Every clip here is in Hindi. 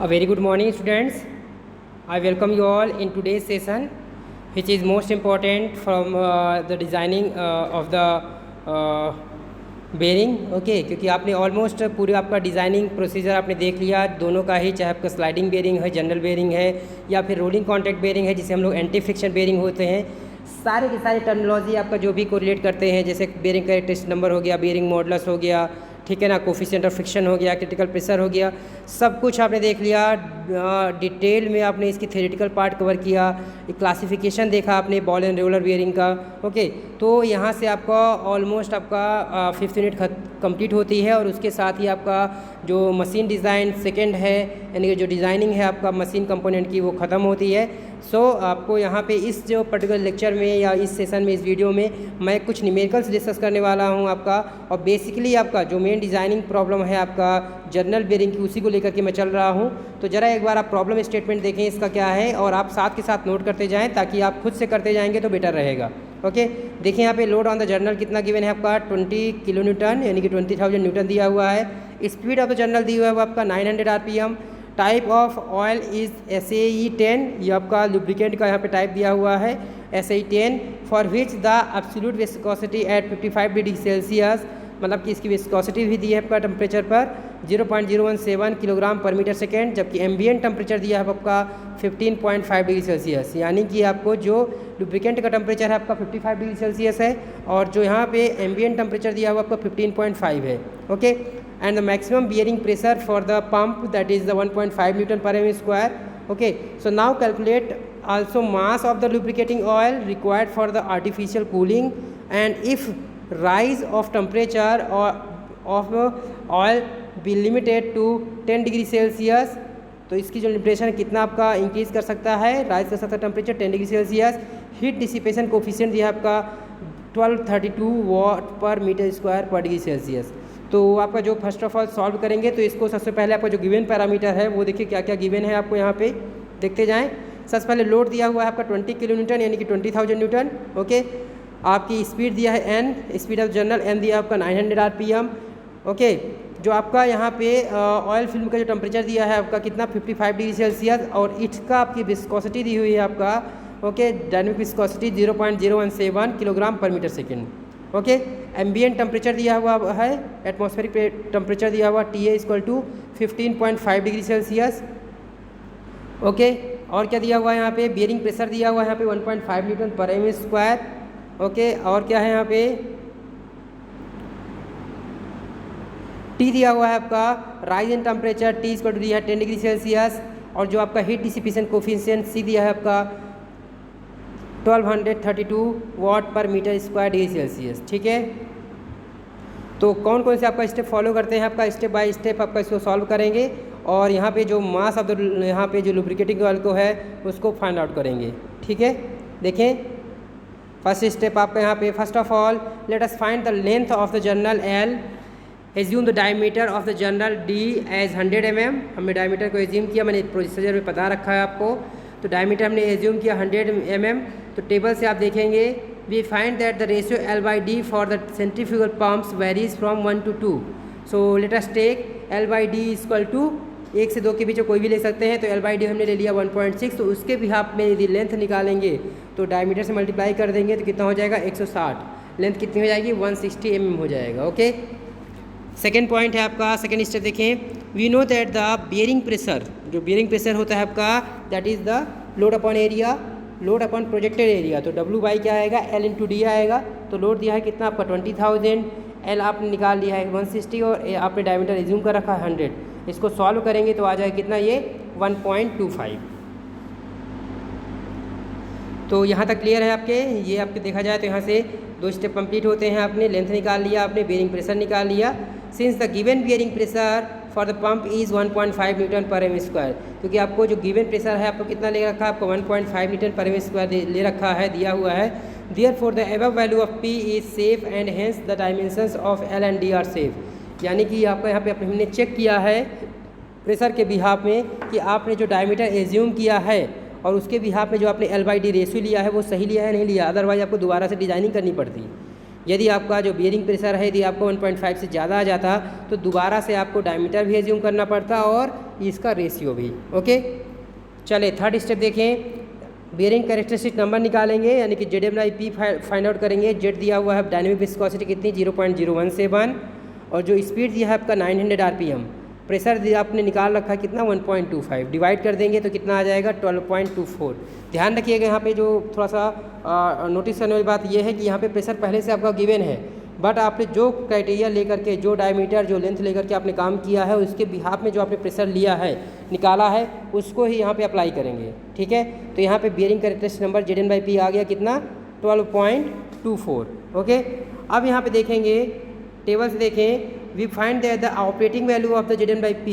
A very good morning, students. I welcome you all in today's session, which is most important from the designing of the bearing. Okay, क्योंकि आपने ऑलमोस्ट पूरे आपका डिज़ाइनिंग प्रोसीजर आपने देख लिया दोनों का ही, चाहे आपका स्लाइडिंग बेरिंग है, जनरल बेरिंग है, या फिर रोलिंग कॉन्टैक्ट बेरिंग है जिसे हम लोग एंटी फ्रिक्शन बेरिंग होते हैं. सारे के सारे टर्मिनोलॉजी आपका जो भी कोरिलेट करते हैं, जैसे बेरिंग कैरेक्टरिस्टिक नंबर हो गया, बेरिंग मॉडुलस हो गया, ठीक है ना, कोफिशिएंट ऑफ फ्रिक्शन हो गया, क्रिटिकल प्रेशर हो गया, सब कुछ आपने देख लिया. डिटेल में आपने इसकी थ्योरेटिकल पार्ट कवर किया, एक क्लासिफिकेशन देखा आपने बॉल एंड रेगुलर बेरिंग का. ओके, तो यहाँ से आपका ऑलमोस्ट आपका 5th यूनिट कंप्लीट होती है, और उसके साथ ही आपका जो मशीन डिज़ाइन सेकंड है, यानी कि जो डिज़ाइनिंग है आपका मशीन कंपोनेंट की, वो ख़त्म होती है. सो आपको यहाँ पे इस जो पर्टिकुलर लेक्चर में या इस सेशन में, इस वीडियो में मैं कुछ न्यूमेरिकल्स डिस्कस करने वाला हूँ आपका, और बेसिकली आपका जो मेन डिज़ाइनिंग प्रॉब्लम है आपका जनरल बेरिंग की, उसी को लेकर के मैं चल रहा हूँ. तो ज़रा एक बार आप प्रॉब्लम स्टेटमेंट देखें इसका क्या है, और आप साथ के साथ नोट करते जाएँ, ताकि आप खुद से करते जाएंगे तो बेटर रहेगा. ओके, देखिए यहाँ पे लोड ऑन द जर्नल कितना गिवन है आपका 20 किलो न्यूटन, यानी कि 20,000 न्यूटन दिया हुआ है. स्पीड ऑफ द जर्नल दी हुआ है वो आपका 900 RPM. Type of oil is SAE10, ये आपका लुब्रिकेंट का यहाँ पे टाइप दिया हुआ है SAE10, for which the absolute viscosity at 55 degree Celsius, मतलब कि इसकी विस्कोसिटी भी दी है आपका टेम्परेचर पर 0.017 किलोग्राम पर मीटर सेकेंड, जबकि एम्बिएंट टेम्परेचर दिया है आपका 15.5 डिग्री सेल्सियस, यानी कि आपको जो लुब्रिकेंट का टेम्परेचर है आपका 55 डिग्री सेल्सियस है, और जो यहाँ पे एम्बिएंट टेम्परेचर दिया हुआ आपका 15.5 है. Okay, and the maximum bearing pressure for the pump, that is the 1.5 Newton per mm square. Okay, so now calculate also mass of the lubricating oil required for the artificial cooling, and if rise of temperature or of oil be limited to 10 degree Celsius, तो इसकी जो लिमिटेशन है कितना आपका इंक्रीज कर सकता है, राइज कर सकता है temperature 10 degree Celsius. Heat dissipation coefficient दिया है आपका 1232 वाट पर मीटर स्क्वायर पर डिग्री सेल्सियस. तो आपका जो फर्स्ट ऑफ ऑल सॉल्व करेंगे, तो इसको सबसे पहले आपका जो गिवन पैरामीटर है वो देखिए क्या क्या गिवन है आपको यहाँ पे देखते जाएं. सबसे पहले लोड दिया हुआ है आपका 20 किलो न्यूटन, यानी कि 20,000 न्यूटन. ओके, आपकी स्पीड दिया है n, speed of general n दिया आपका 900 RPM. ओके, जो आपका यहाँ पे ऑयल फिल्म का जो टेम्परेचर दिया है आपका कितना 55 डिग्री सेल्सियस, और इसका आपकी विस्कोसिटी दी हुई है आपका, ओके, डायनेमिक विस्कोसिटी 0.017 किलोग्राम पर metre second. Okay, ambient temperature दिया हुआ है, एटमॉस्फेरिक टेम्परेचर दिया हुआ TA = 15.5 डिग्री सेल्सियस. ओके, और क्या दिया हुआ है यहाँ पे, बियरिंग प्रेशर दिया हुआ है यहाँ पे 1.5 न्यूटन पर mm स्क्वायर. ओके, और क्या है यहाँ पे, T दिया हुआ है आपका राइज इन टेम्परेचर, T = दिया है 10 डिग्री सेल्सियस, और जो आपका हीट डिसिपेशन कोफिशिएंट C दिया है आपका 1232 वाट पर मीटर स्क्वायर डिग्री सेल्सियस. ठीक है, तो कौन कौन से आपका स्टेप फॉलो करते हैं, आपका स्टेप बाय स्टेप आपका इसको सॉल्व करेंगे, और यहाँ पे जो मास ऑफ द, यहाँ पे जो लुब्रिकेटिंग ऑयल को है उसको फाइंड आउट करेंगे. ठीक है, देखें फर्स्ट स्टेप आपका यहाँ पे, first of all let us find the length of the journal L. Assume the diameter of the journal D as 100 mm. हमने डायमीटर को एज्यूम किया, मैंने प्रोसीजर में बता रखा है आपको. तो डायमीटर हमने एज्यूम किया 100 mm. तो टेबल से आप देखेंगे, we find that the ratio L/D for the centrifugal pumps varies from 1 to 2. So let us take L/D = 1 से 2 के बीच कोई भी ले सकते हैं. तो L/D हमने ले लिया 1.6. तो उसके भी हाफ में यदि लेंथ निकालेंगे तो डायमीटर से मल्टीप्लाई कर देंगे तो कितना हो जाएगा 160. लेंथ कितनी हो जाएगी 160 mm हो जाएगा. ओके, सेकेंड पॉइंट है आपका, सेकेंड स्टेप देखें, we know that the bearing pressure, जो बियरिंग प्रेशर होता है आपका, that is the load upon area, load upon projected area. तो W क्या आएगा, L × D आएगा. तो लोड दिया है कितना आपका 20,000, L आपने निकाल लिया है 160, और आपने डायमीटर एज्यूम कर रखा है 100. इसको सॉल्व करेंगे तो आ जाएगा कितना, ये 1.25. तो यहाँ तक क्लियर है आपके. ये आपके देखा जाए तो यहाँ से 2 स्टेप कंप्लीट होते हैं. आपने लेंथ निकाल लिया, आपने बियरिंग प्रेशर निकाल लिया. Since the given bearing pressure for the pump is 1.5 Newton पर mm स्क्वायर, क्योंकि आपको जो गिवन प्रेशर है आपको कितना ले रखा है, आपको 1.5 न्यूटन पर mm स्क्वायर ले रखा है, दिया हुआ है. Therefore the above value of P is safe and hence the dimensions of L and D are safe. यानी कि आपका यहाँ पे हमने चेक किया है प्रेशर के बिहाफ में कि आपने जो डायमीटर एज्यूम किया है और उसके बिहाफ में जो आपने L/D रेशियो लिया है वो सही लिया है नहीं लिया, अदरवाइज आपको दोबारा से डिजाइनिंग करनी पड़ती. यदि आपका जो बियरिंग प्रेशर है यदि आपको 1.5 से ज़्यादा आ जाता तो दोबारा से आपको डायमीटर भी एज्यूम करना पड़ता और इसका रेशियो भी। ओके, चले थर्ड स्टेप देखें। बियरिंग कैरेक्टरिस्टिक नंबर निकालेंगे, यानी कि ZM/P फाइंड आउट करेंगे। जेड दिया हुआ है डायनेमिक विस्कोसिटी कितनी 0.017 और जो स्पीड दिया है आपका 900 RPM। प्रेशर दिया आपने निकाल रखा है कितना 1.25, डिवाइड कर देंगे तो कितना आ जाएगा 12.24। ध्यान रखिएगा यहाँ पे जो थोड़ा सा नोटिस करने वाली बात यह है कि यहाँ पे प्रेशर पहले से आपका गिवन है, बट आपने जो क्राइटेरिया लेकर के, जो डायमीटर, जो लेंथ लेकर के आपने काम किया है, उसके बिहाफ में जो आपने प्रेशर लिया है, निकाला है, उसको ही यहाँ पे अप्लाई करेंगे। ठीक है, तो यहाँ पे बियरिंग कैरेक्टरिस्टिक नंबर ZN/P आ गया कितना 12.24। ओके, अब यहाँ पे देखेंगे टेबल से देखें, we find that the operating value of the ZN/P।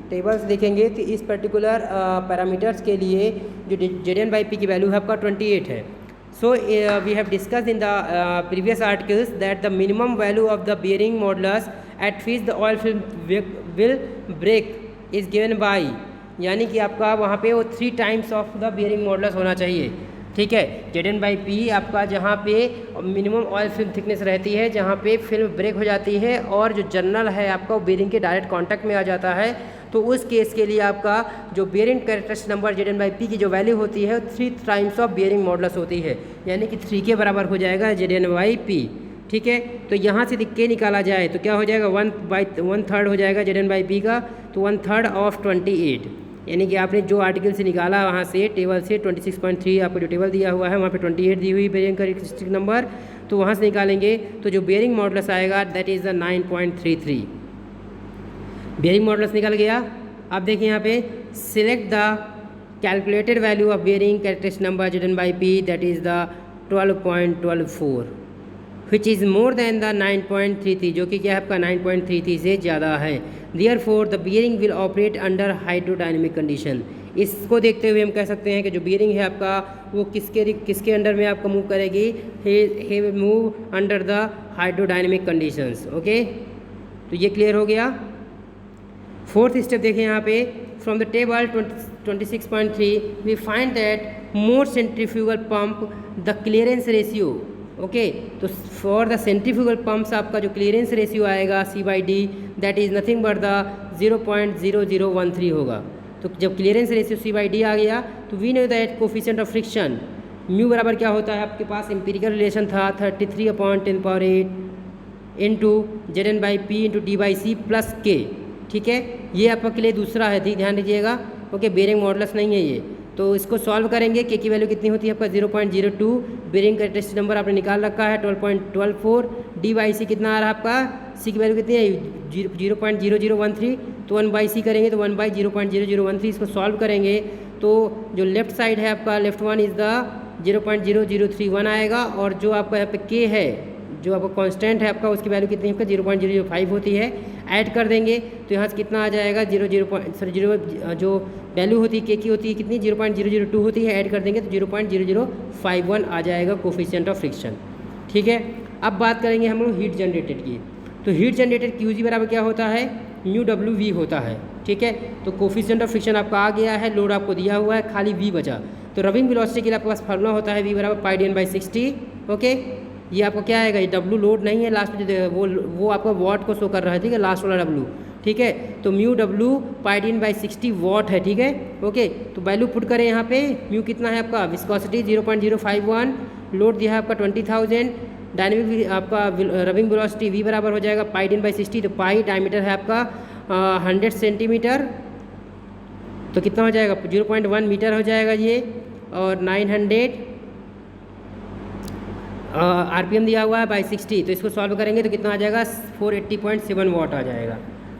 Tables देखेंगे तो इस पर्टिकुलर पैरामीटर्स के लिए जो ZN/P की वैल्यू है आपका 28 है। So we have discussed in the previous articles that the minimum value of the bearing modulus at which the oil film will break is given by, यानी कि आपका वहाँ पे वो 3 times of the bearing modulus होना चाहिए। ठीक है, ZN/P आपका जहाँ पे मिनिमम ऑयल फिल्म थिकनेस रहती है, जहाँ पे फिल्म ब्रेक हो जाती है और जो जर्नल है आपका वो बेरिंग के डायरेक्ट कांटेक्ट में आ जाता है, तो उस केस के लिए आपका जो बियरिंग कैरेक्टरिस्टिक नंबर ZN/P की जो वैल्यू होती है 3 टाइम्स ऑफ बियरिंग मॉडुलस होती है, यानी कि 3 के बराबर हो जाएगा ZN/P। ठीक है, तो यहाँ से के निकाला जाए तो क्या हो जाएगा 1/3 हो जाएगा ZN/P का, तो 1/3 ऑफ 28, यानी कि आपने जो आर्टिकल से निकाला वहाँ से टेबल से 26.3 आपको जो टेबल दिया हुआ है वहाँ पे 28 दी हुई बियरिंग कैरेक्टरिस्टिक नंबर, तो वहाँ से निकालेंगे तो जो बियरिंग मॉडुलस आएगा that is the 9.33। Bearing modulus निकल गया। अब देखिए यहाँ पे select the calculated value of bearing characteristic number ZN/P that is the 12.24 which is more than the 9.33, जो कि क्या है आपका 9.33 से ज़्यादा है। Therefore the bearing will operate under hydrodynamic condition. इसको देखते हुए हम कह सकते हैं कि जो बियरिंग है आपका वो किसके अंडर में आपका मूव करेगी, he will move under the hydrodynamic conditions. Okay, तो ये क्लियर हो गया। फोर्थ स्टेप देखें यहाँ पे, from the table 26.3 we find that more centrifugal pump the clearance ratio. Okay, तो फॉर द सेंट्रीफ्यूगल पंप्स आपका जो क्लियरेंस रेशियो आएगा C/D that is nothing but the 0.0013 होगा। तो जब क्लियरेंस रेशियो C/D आ गया तो we know that coefficient of friction mu बराबर क्या होता है, आपके पास एम्पिरिकल रिलेशन था 33/10⁸ into ZN/P into D/C plus K। ठीक है, ये आपका के लिए दूसरा है, ध्यान दीजिएगा। ओके, बेरिंग मॉडुलस नहीं है ये, तो इसको सॉल्व करेंगे। के की वैल्यू कितनी होती है आपका 0.02, बेरिंग कैरेक्टरिस्टिक नंबर आपने निकाल रखा है 12.24, D/C कितना आ रहा है आपका, C की वैल्यू कितनी है 0.0013, तो 1/C करेंगे तो 1/0.0013, इसको सॉल्व करेंगे तो जो लेफ्ट साइड है आपका लेफ्ट वन इज़ द 0.0031 आएगा, और जो आपका यहाँ पे K है जो आपका कांस्टेंट है आपका उसकी वैल्यू कितनी है आपका 0.005 होती है। ऐड कर देंगे तो यहाँ से कितना आ जाएगा 0 जो वैल्यू होती है के की होती है कितनी 0.002 होती है, ऐड कर देंगे तो 0.0051 आ जाएगा कोफिशिएंट ऑफ फ्रिक्शन। ठीक है, अब बात करेंगे हम लोग हीट जनरेटेड की। तो हीट जनरेटेड QG बराबर क्या होता है, μWV होता है। ठीक है, तो कोफिशिएंट ऑफ फ्रिक्शन आपका आ गया है, लोड आपको दिया हुआ है, खाली V बचा। तो रबिंग वेलोसिटी के लिए आपके पास फार्मूला होता है V बराबर πdn/60। ओके, ये आपको क्या आएगा, ये W लोड नहीं है, लास्ट में वो आपका वॉट को शो कर रहा है। ठीक है, लास्ट वाला W। ठीक है, तो μW πdn/60 वॉट है। ठीक है, ओके, तो वैल्यू पुट करें यहाँ पे। म्यू कितना है आपका, विस्कोसिटी 0.051, लोड दिया है आपका 20,000, डायनेमिक आपका रबिंग वेलोसिटी V बराबर हो जाएगा πdn/60, तो पाई डायमीटर है आपका 100 सेंटीमीटर, तो कितना हो जाएगा 0.1 मीटर हो जाएगा ये, और 900 RPM दिया हुआ है बाई 60, तो इसको सॉल्व करेंगे तो कितना आ जाएगा 480.7 वाट आ जाएगा।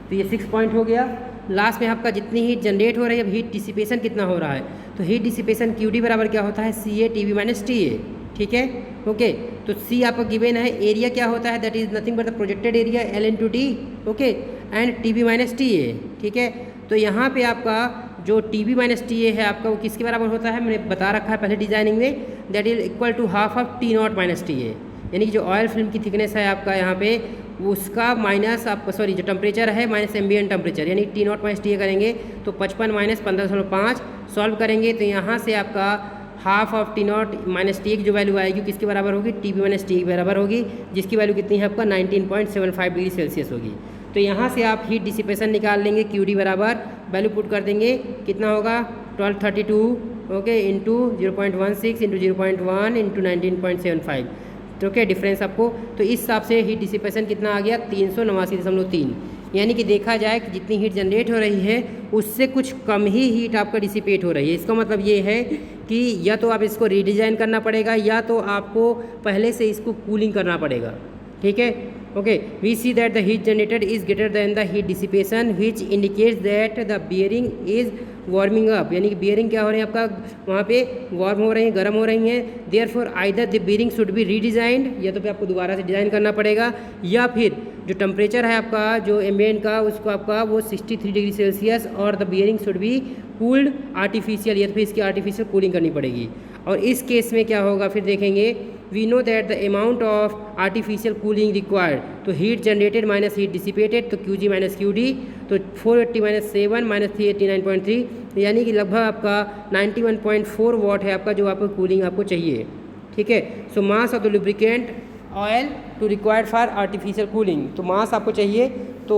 तो ये 6 पॉइंट हो गया। लास्ट में आपका जितनी हीट जनरेट हो रही है, अब हीट डिसिपेशन कितना हो रहा है, तो हीट डिसिपेशन QD बराबर क्या होता है CA/TV-TA। ठीक है, ओके, तो C आपका गिवन है, एरिया क्या होता है that is nothing but the projected area L/T। Okay, and TV-TA। ठीक है, तो यहाँ पे आपका जो TV-TA है आपका वो किसके बराबर होता है, मैंने बता रखा है पहले डिजाइनिंग में, that is equal to half of T0-TA। यानी कि जो ऑयल फिल्म की थिकनेस है आपका यहाँ पे उसका माइनस आपका जो टेम्परेचर है माइनस एम्बिएंट टेम्परेचर, यानी T0-TA करेंगे तो 55 - 15.5 सॉल्व करेंगे तो यहाँ से आपका half of T not minus T की जो वैल्यू आएगी किसके बराबर होगी, टी बी माइनस टी के बराबर होगी, जिसकी वैल्यू कितनी है आपका 19.75 डिग्री सेल्सियस होगी। तो यहाँ से आप हीट डिसिपेशन निकाल लेंगे, क्यू डी बराबर वैल्यू पुट कर देंगे, कितना होगा 1232 ओके इंटू 0.16 इंटू 0.1 इंटू 19.75, तो क्या डिफरेंस आपको, तो इस हिसाब से हीट डिसिपेशन कितना आ गया 389.3, यानी कि देखा जाए कि जितनी हीट जनरेट हो रही है उससे कुछ कम ही हीट आपका डिसिपेट हो रही है। इसका मतलब ये है कि या तो आप इसको रीडिज़ाइन करना पड़ेगा या तो आपको पहले से इसको कूलिंग करना पड़ेगा, ठीक है। Okay, we see that the heat generated is greater than the heat dissipation which indicates that the bearing is warming up, यानी कि बियरिंग क्या हो रही है आपका वहाँ पे वार्म हो रही है, गर्म हो रही हैं। Therefore either the bearing should be redesigned, या तो फिर आपको दोबारा से डिज़ाइन करना पड़ेगा, या फिर जो टेम्परेचर है आपका जो एम्बिएंट का उसको आपका वो 63 डिग्री सेल्सियस और the bearing should be cooled artificial, या तो फिर इसकी आर्टिफिशियल कूलिंग करनी पड़ेगी। और इस केस में क्या होगा फिर देखेंगे, we know that the amount of artificial cooling required, तो heat generated minus heat dissipated, तो Qg minus Qd, तो 480 minus 7 minus 389.3, यानी कि लगभग आपका 91.4 वाट है आपका जो आपको कूलिंग आपको चाहिए, ठीक है। So mass of the lubricant oil to required for artificial cooling, तो मास आपको चाहिए, तो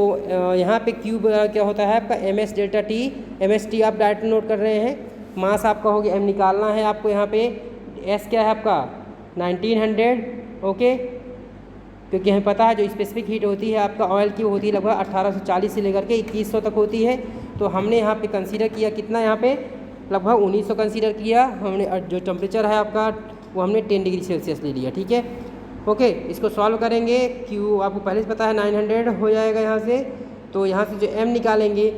यहाँ पे क्यूब क्या होता है आपका ms delta T, ms T आप डायरेक्ट नोट कर रहे हैं, मास आपका हो गया m निकालना है आपको, यहाँ पे s क्या है आपका 1900 ओके, क्योंकि हमें पता है जो स्पेसिफिक हीट होती है आपका ऑयल की होती है लगभग 1840 से लेकर के 2100 तक होती है। तो हमने यहाँ पे कंसीडर किया कितना, यहाँ पे लगभग 1900 कंसीडर किया हमने, जो टेम्परेचर है आपका वो हमने 10 डिग्री सेल्सियस ले लिया, ठीक है। ओके, इसको सॉल्व करेंगे, क्यू आपको पहले से पता है 900 हो जाएगा यहाँ से, तो यहाँ से जो m निकालेंगे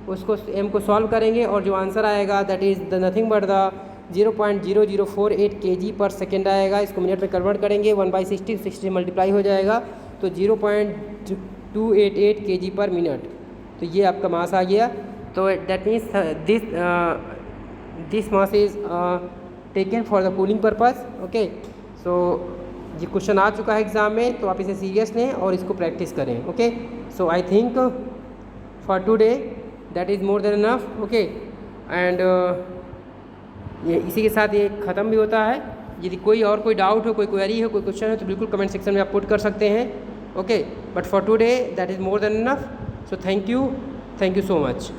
उसको m को सॉल्व करेंगे और जो आंसर आएगा that is the nothing but the 0.0048 kg पर सेकेंड आएगा। इसको मिनट में कन्वर्ट करेंगे 1/60, 60 मल्टीप्लाई हो जाएगा तो 0.288 kg पर मिनट, तो ये आपका मास आ गया। तो that means this mass is taken for the cooling purpose. Okay, so ये क्वेश्चन आ चुका है एग्ज़ाम में, तो आप इसे सीरियस लें और इसको प्रैक्टिस करें। Okay, so I think for today that is more than enough. Okay, and ये इसी के साथ ये ख़त्म भी होता है। यदि कोई और कोई डाउट हो, कोई क्वेरी हो, कोई क्वेश्चन हो तो बिल्कुल कमेंट सेक्शन में आप पुट कर सकते हैं। Okay, but for today that is more than enough. So thank you so much.